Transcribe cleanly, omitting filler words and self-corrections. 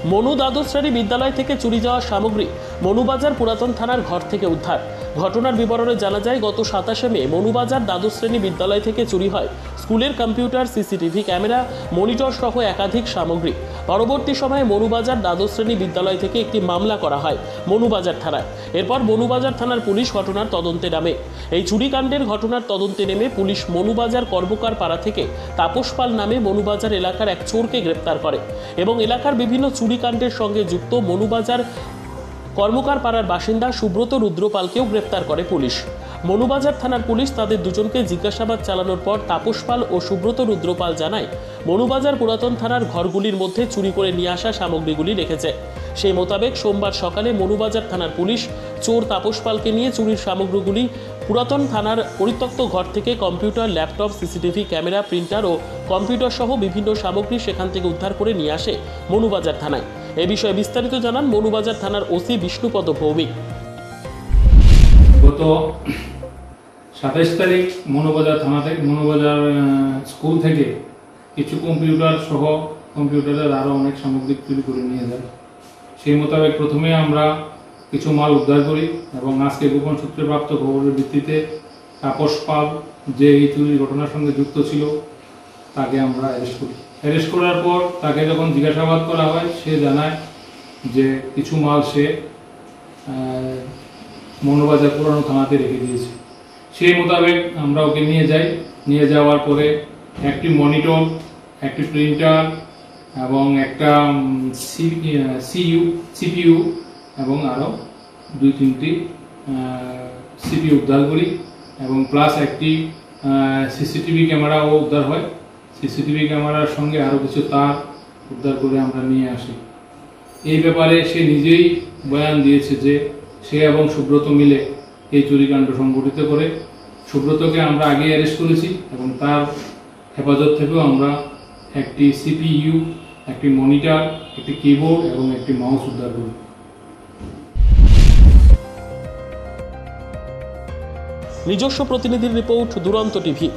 মনু দ্বাদশ শ্রেণী বিদ্যালয় থেকে চুরি যাওয়া সামগ্রী মনুবাজার পুরাতন থানার ঘর থেকে উদ্ধার। ঘটনার বিবরণে জানা যায়, গত 27শে মে মনুবাজার দ্বাদশ শ্রেণী বিদ্যালয় থেকে চুরি হয় স্কুলের কম্পিউটার, সিসিটিভি ক্যামেরা, মনিটর সহ একাধিক সামগ্রী। পরবর্তী সময়ে মনুবাজার দ্বাদশ শ্রেণী বিদ্যালয় থেকে একটি মামলা করা হয় মনুবাজার থানায়। এরপর মনুবাজার থানার পুলিশ ঘটনার তদন্তে নামে। এই চুরিকাণ্ডের ঘটনার তদন্তে নেমে পুলিশ মনুবাজার কর্মকার পাড়া থেকে তাপস পাল নামে মনুবাজার এলাকার এক চোরকে গ্রেপ্তার করে এবং এলাকার বিভিন্ন চুরিকাণ্ডের সঙ্গে যুক্ত মনুবাজার কর্মকার পাড়ার বাসিন্দা সুব্রত রুদ্রপালকেও গ্রেপ্তার করে পুলিশ। মনুবাজার থানার পুলিশ তাদের দুজনকে জিজ্ঞাসাবাদ চালানোর পর তাপস পাল ও সুব্রত রুদ্রপাল জানায়, মনুবাজার পুরাতন থানার ঘরগুলির মধ্যে চুরি করে নিয়ে আসা সামগ্রীগুলি রেখেছে। সেই মোতাবেক সোমবার সকালে মনুবাজার থানার পুলিশ চোর তাপস পালকে নিয়ে চুরির সামগ্রীগুলি পুরাতন থানার পরিত্যক্ত ঘর থেকে computer, laptop, CCTV camera, printer ও কম্পিউটার সহ বিভিন্ন সামগ্রী সেখান থেকে উদ্ধার করে নিয়ে আসে মনুবাজার থানায়। এ বিষয়ে বিস্তারিত জানান মনুবাজার থানার ওসি বিষ্ণুপদ ভৌমিক। গত 27 তারিখ মনুবাজার থানা থেকে মনুবাজার স্কুল থেকে কিছু কম্পিউটার সহ কম্পিউটারের আরও অনেক সামগ্রী চুরি করে নিয়ে যায়। সেই মোতাবেক প্রথমে আমরা কিছু মাল উদ্ধার করি এবং আজকে গোপন সূত্রে প্রাপ্ত খবরের ভিত্তিতে তাপস পাল, যে এই চুরির ঘটনার সঙ্গে যুক্ত ছিল, তাকে আমরা অ্যারেস্ট করি। অ্যারেস্ট করার পর তাকে যখন জিজ্ঞাসাবাদ করা হয়, সে জানায় যে কিছু মাল সে মনুবাজার পুরানো থানাতে রেখে দিয়েছে। সেই মোতাবেক আমরা ওকে নিয়ে যাই। নিয়ে যাওয়ার পরে একটি মনিটর, একটি প্রিন্টার এবং একটা সিপিইউ এবং আরও 2-3টি সিপিইউ উদ্ধার করি এবং প্লাস একটি সিসিটিভি ক্যামেরাও উদ্ধার হয়। সিসিটিভি ক্যামেরার সঙ্গে আরও কিছু তার উদ্ধার করে আমরা নিয়ে আসি। এই ব্যাপারে সে নিজেই বয়ান দিয়েছে যে সে এবং সুব্রত মিলে এই চুরিকাণ্ড সংঘটিত করে। সুব্রতকে আমরা আগে অ্যারেস্ট করেছি এবং তার হেফাজত থেকেও আমরা একটি সিপিইউ, একটি মনিটর, একটি কিবোর্ড এবং একটি মাউস উদ্ধার করি। নিজস্ব প্রতিনিধির রিপোর্ট, দুরন্ত টিভি।